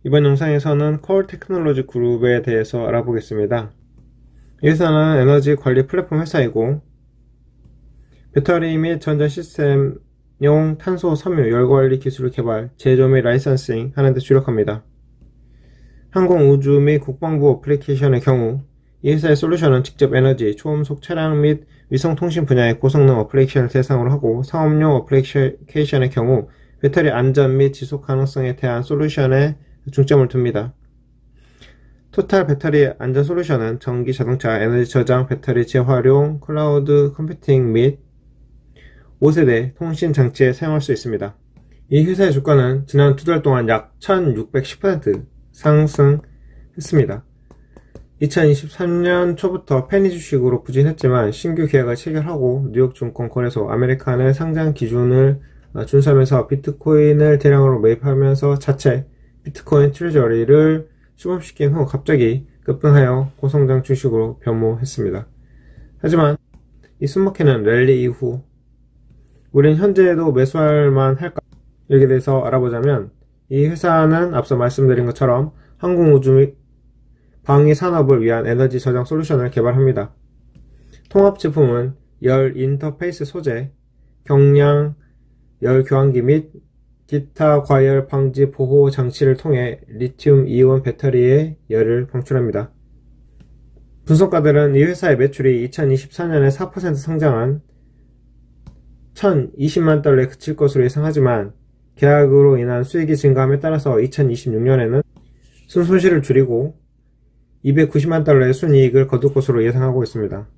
이번 영상에서는 콜 테크놀로지 그룹에 대해서 알아보겠습니다. 이 회사는 에너지 관리 플랫폼 회사이고 배터리 및 전자 시스템용 탄소 섬유 열 관리 기술 개발, 제조 및 라이선싱 하는 데 주력합니다. 항공 우주 및 국방부 어플리케이션의 경우 이 회사의 솔루션은 직접 에너지, 초음속 차량 및 위성통신 분야의 고성능 어플리케이션을 대상으로 하고, 상업용 어플리케이션의 경우 배터리 안전 및 지속 가능성에 대한 솔루션에 중점을 둡니다. 토탈 배터리 안전 솔루션은 전기 자동차, 에너지 저장, 배터리 재활용, 클라우드 컴퓨팅 및 5세대 통신 장치에 사용할 수 있습니다. 이 회사의 주가는 지난 두 달 동안 약 1610% 상승했습니다. 2023년 초부터 페니 주식으로 부진했지만 신규 계약을 체결하고 뉴욕 증권거래소 아메리칸의 상장 기준을 준수하면서 비트코인을 대량으로 매입하면서 자체 비트코인 트레저리를 출범시킨 후 갑자기 급등하여 고성장 주식으로 변모했습니다. 하지만 이 숨막히는 랠리 이후 우린 현재에도 매수할 만할까? 여기에 대해서 알아보자면, 이 회사는 앞서 말씀드린 것처럼 항공우주 및 방위 산업을 위한 에너지 저장 솔루션을 개발합니다. 통합 제품은 열 인터페이스 소재, 경량 열 교환기 및 기타 과열 방지 보호 장치를 통해 리튬 이온 배터리의 열을 방출합니다. 분석가들은 이 회사의 매출이 2024년에 4% 성장한 1020만 달러에 그칠 것으로 예상하지만, 계약으로 인한 수익이 증가함에 따라서 2026년에는 순손실을 줄이고 290만 달러의 순이익을 거둘 것으로 예상하고 있습니다.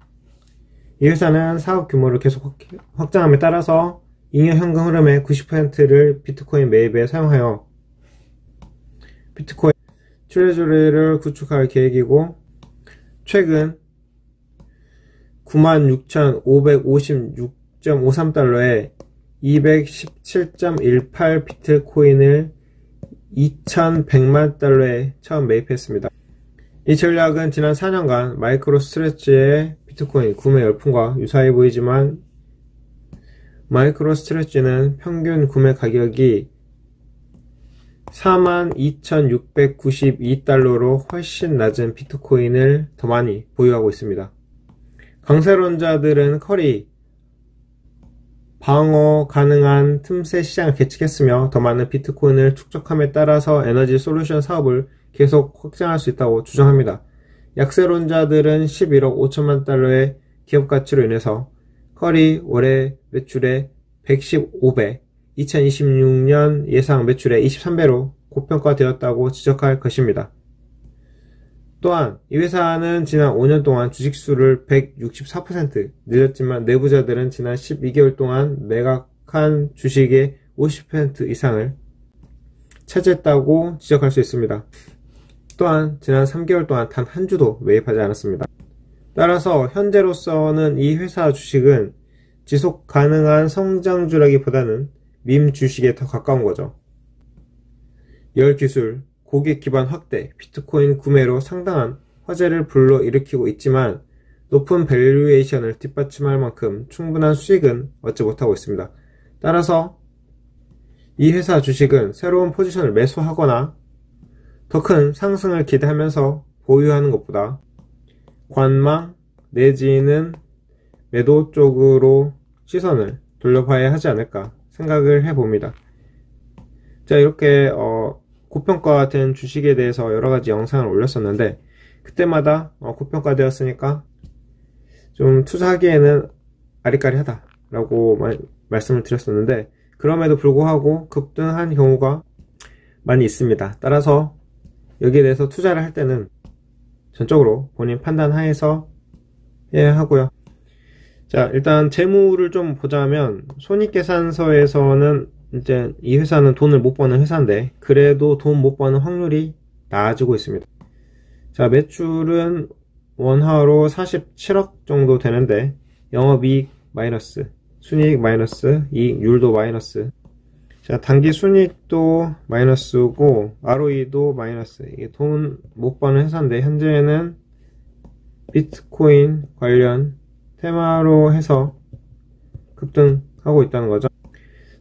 이 회사는 사업 규모를 계속 확장함에 따라서 잉여 현금 흐름의 90%를 비트코인 매입에 사용하여 비트코인 트레저리를 구축할 계획이고, 최근 96,556.53달러에 217.18 비트코인을 2,100만 달러에 처음 매입했습니다. 이 전략은 지난 4년간 마이크로 스트레치의 비트코인 구매 열풍과 유사해 보이지만, 마이크로 스트레치는 평균 구매 가격이 42,692달러로 훨씬 낮은 비트코인을 더 많이 보유하고 있습니다. 강세론자들은 컬이 방어 가능한 틈새 시장을 개척했으며 더 많은 비트코인을 축적함에 따라서 에너지 솔루션 사업을 계속 확장할 수 있다고 주장합니다. 약세론자들은 11억 5천만 달러의 기업가치로 인해서 컬이 올해 매출의 115배, 2026년 예상 매출의 23배로 고평가되었다고 지적할 것입니다. 또한 이 회사는 지난 5년 동안 주식수를 164% 늘렸지만, 내부자들은 지난 12개월 동안 매각한 주식의 50% 이상을 차지했다고 지적할 수 있습니다. 또한 지난 3개월 동안 단 한 주도 매입하지 않았습니다. 따라서 현재로서는 이 회사 주식은 지속 가능한 성장주라기보다는 밈 주식에 더 가까운 거죠. 열 기술, 고객 기반 확대, 비트코인 구매로 상당한 화제를 불러일으키고 있지만 높은 밸류에이션을 뒷받침할 만큼 충분한 수익은 얻지 못하고 있습니다. 따라서 이 회사 주식은 새로운 포지션을 매수하거나 더 큰 상승을 기대하면서 보유하는 것보다 관망 내지는 매도 쪽으로 시선을 돌려봐야 하지 않을까 생각을 해봅니다. 자, 이렇게 고평가된 주식에 대해서 여러가지 영상을 올렸었는데, 그때마다 고평가되었으니까 좀 투자하기에는 아리까리하다 라고 말씀을 드렸었는데, 그럼에도 불구하고 급등한 경우가 많이 있습니다. 따라서 여기에 대해서 투자를 할 때는 전적으로 본인 판단 하에서 해야 하고요. 자, 일단 재무를 좀 보자면, 손익계산서에서는 이제 이 회사는 돈을 못 버는 회사인데 그래도 돈 못 버는 확률이 낮아지고 있습니다. 자, 매출은 원화로 47억 정도 되는데 영업이익 마이너스, 순이익 마이너스, 이익률도 마이너스. 자, 단기 순이익도 마이너스고 ROE도 마이너스. 이게 돈 못 버는 회사인데 현재는 비트코인 관련 테마로 해서 급등하고 있다는 거죠.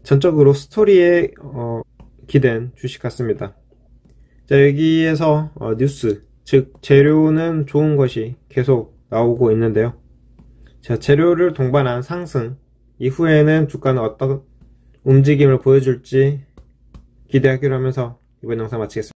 전적으로 스토리에 기댄 주식 같습니다. 자, 여기에서 뉴스, 즉 재료는 좋은 것이 계속 나오고 있는데요. 자, 재료를 동반한 상승 이후에는 주가는 어떤 움직임을 보여줄지 기대하기로 하면서 이번 영상 마치겠습니다.